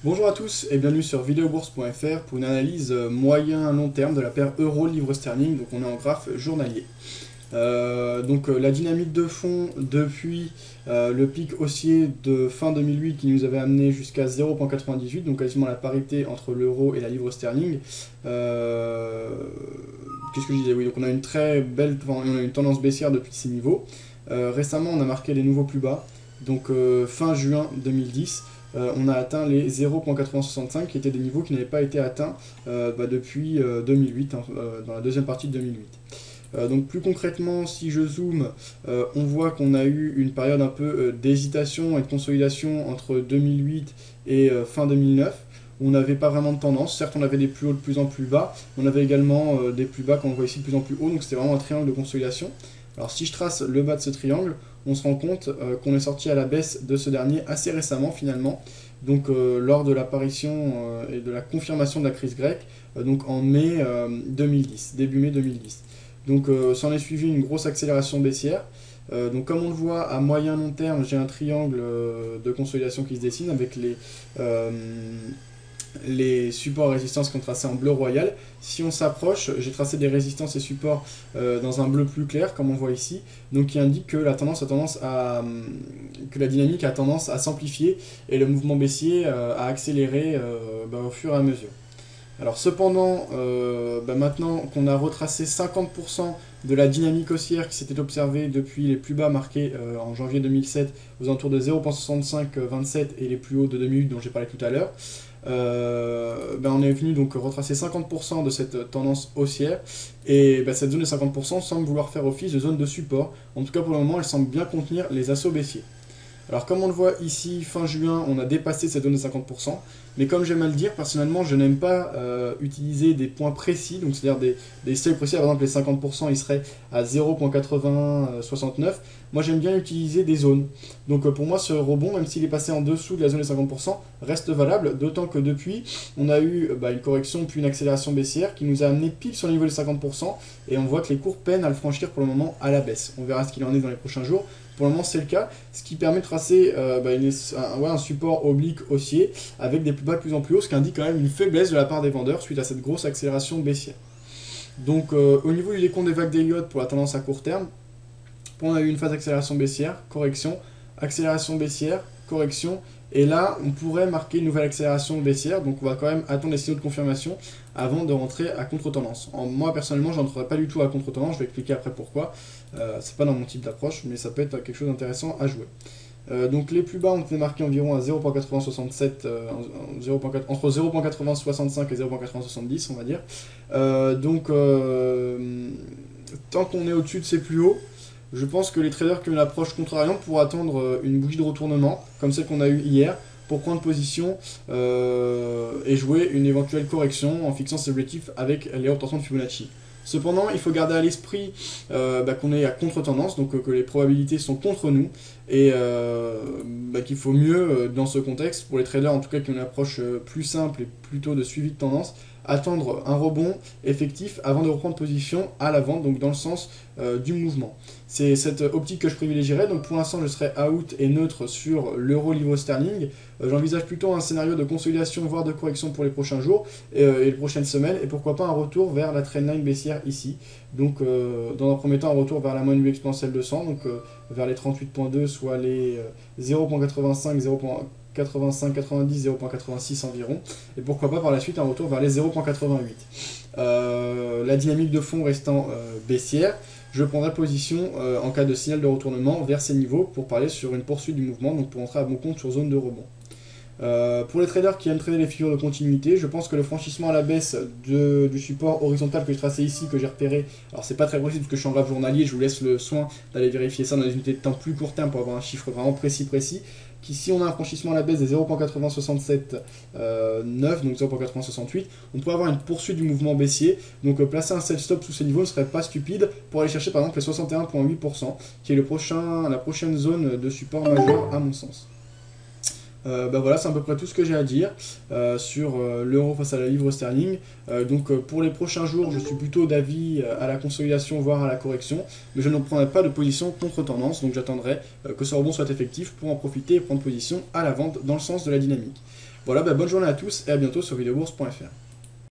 Bonjour à tous et bienvenue sur videobourse.fr pour une analyse moyen-long terme de la paire euro-livre sterling. Donc on est en graphe journalier. La dynamique de fond depuis le pic haussier de fin 2008 qui nous avait amené jusqu'à 0,98, donc quasiment la parité entre l'euro et la livre sterling. Qu'est-ce que je disais? Oui, donc on a une très belle, on a une tendance baissière depuis ces niveaux. Récemment, on a marqué les nouveaux plus bas, donc fin juin 2010. On a atteint les 0,8065 qui étaient des niveaux qui n'avaient pas été atteints depuis 2008, dans la deuxième partie de 2008. Donc plus concrètement, si je zoome, on voit qu'on a eu une période un peu d'hésitation et de consolidation entre 2008 et fin 2009. Où on n'avait pas vraiment de tendance. Certes, on avait des plus hauts de plus en plus bas, mais on avait également des plus bas qu'on voit ici de plus en plus haut, donc c'était vraiment un triangle de consolidation. Alors si je trace le bas de ce triangle, on se rend compte qu'on est sorti à la baisse de ce dernier assez récemment finalement, donc lors de l'apparition et de la confirmation de la crise grecque, donc en mai 2010, début mai 2010. Donc s'en est suivi une grosse accélération baissière. Donc comme on le voit à moyen long terme, j'ai un triangle de consolidation qui se dessine avec les supports et résistances qu'on traçait en bleu royal. Si on s'approche, j'ai tracé des résistances et supports dans un bleu plus clair, comme on voit ici, donc qui indique que que la dynamique a tendance à s'amplifier et le mouvement baissier à accélérer au fur et à mesure. Alors cependant, maintenant qu'on a retracé 50% de la dynamique haussière qui s'était observée depuis les plus bas marqués en janvier 2007 aux alentours de 0,6527 et les plus hauts de 2008 dont j'ai parlé tout à l'heure, on est venu donc retracer 50% de cette tendance haussière et cette zone de 50% semble vouloir faire office de zone de support. En tout cas pour le moment elle semble bien contenir les assauts baissiers. Alors comme on le voit ici, fin juin, on a dépassé cette zone de 50%, mais comme j'aime à le dire, personnellement, je n'aime pas utiliser des points précis, donc c'est-à-dire des seuils précis, par exemple les 50%, ils seraient à 0,8069. Moi j'aime bien utiliser des zones. Donc pour moi ce rebond, même s'il est passé en dessous de la zone des 50%, reste valable, d'autant que depuis, on a eu une correction puis une accélération baissière qui nous a amené pile sur le niveau des 50%, et on voit que les cours peinent à le franchir pour le moment à la baisse. On verra ce qu'il en est dans les prochains jours. Pour le moment, c'est le cas, ce qui permet de tracer un support oblique haussier avec des plus bas de plus en plus haut, ce qui indique quand même une faiblesse de la part des vendeurs suite à cette grosse accélération baissière. Donc, au niveau du décompte des vagues d'Elliott pour la tendance à court terme, on a eu une phase d'accélération baissière, correction, accélération baissière, correction, et là, on pourrait marquer une nouvelle accélération baissière, donc on va quand même attendre les signaux de confirmation avant de rentrer à contre-tendance. Moi, personnellement, je n'entrerai pas du tout à contre-tendance, je vais expliquer après pourquoi. C'est pas dans mon type d'approche, mais ça peut être quelque chose d'intéressant à jouer. Donc les plus bas ont été marqués environ à 0,8067, entre 0,8065 et 0,8070, on va dire. Tant qu'on est au-dessus de ces plus hauts, je pense que les traders qui ont une approche contrariante pourront attendre une bougie de retournement, comme celle qu'on a eue hier, pour prendre position et jouer une éventuelle correction en fixant ses objectifs avec les hautes tensions de Fibonacci. Cependant, il faut garder à l'esprit qu'on est à contre-tendance, donc que les probabilités sont contre nous, et qu'il faut mieux, dans ce contexte, pour les traders en tout cas qui ont une approche plus simple et plutôt de suivi de tendance, attendre un rebond effectif avant de reprendre position à la vente, donc dans le sens du mouvement. C'est cette optique que je privilégierais, donc pour l'instant je serai out et neutre sur l'euro-livre sterling. J'envisage plutôt un scénario de consolidation voire de correction pour les prochains jours et les prochaines semaines, et pourquoi pas un retour vers la trendline baissière ici. Donc dans un premier temps un retour vers la moyenne exponentielle 200, donc vers les 38.2, soit les 0.85, 0.85, 90, 0.86 environ, et pourquoi pas par la suite un retour vers les 0.88. La dynamique de fond restant baissière, je prendrai position en cas de signal de retournement vers ces niveaux pour parler sur une poursuite du mouvement, donc pour entrer à bon compte sur zone de rebond. Pour les traders qui aiment trader les figures de continuité, je pense que le franchissement à la baisse du support horizontal que je traçais ici, que j'ai repéré, alors c'est pas très précis parce que je suis en graphe journalier, je vous laisse le soin d'aller vérifier ça dans les unités de temps plus court terme pour avoir un chiffre vraiment précis, si on a un franchissement à la baisse des 0.8067 donc 0.8068, on pourrait avoir une poursuite du mouvement baissier, donc placer un sell stop sous ces niveaux ne serait pas stupide pour aller chercher par exemple les 61,8%, qui est la prochaine zone de support majeur à mon sens. Voilà, c'est à peu près tout ce que j'ai à dire sur l'euro face à la livre sterling. Pour les prochains jours, je suis plutôt d'avis à la consolidation, voire à la correction, mais je ne prendrai pas de position contre-tendance, donc j'attendrai que ce rebond soit effectif pour en profiter et prendre position à la vente dans le sens de la dynamique. Voilà, bonne journée à tous et à bientôt sur videobourse.fr.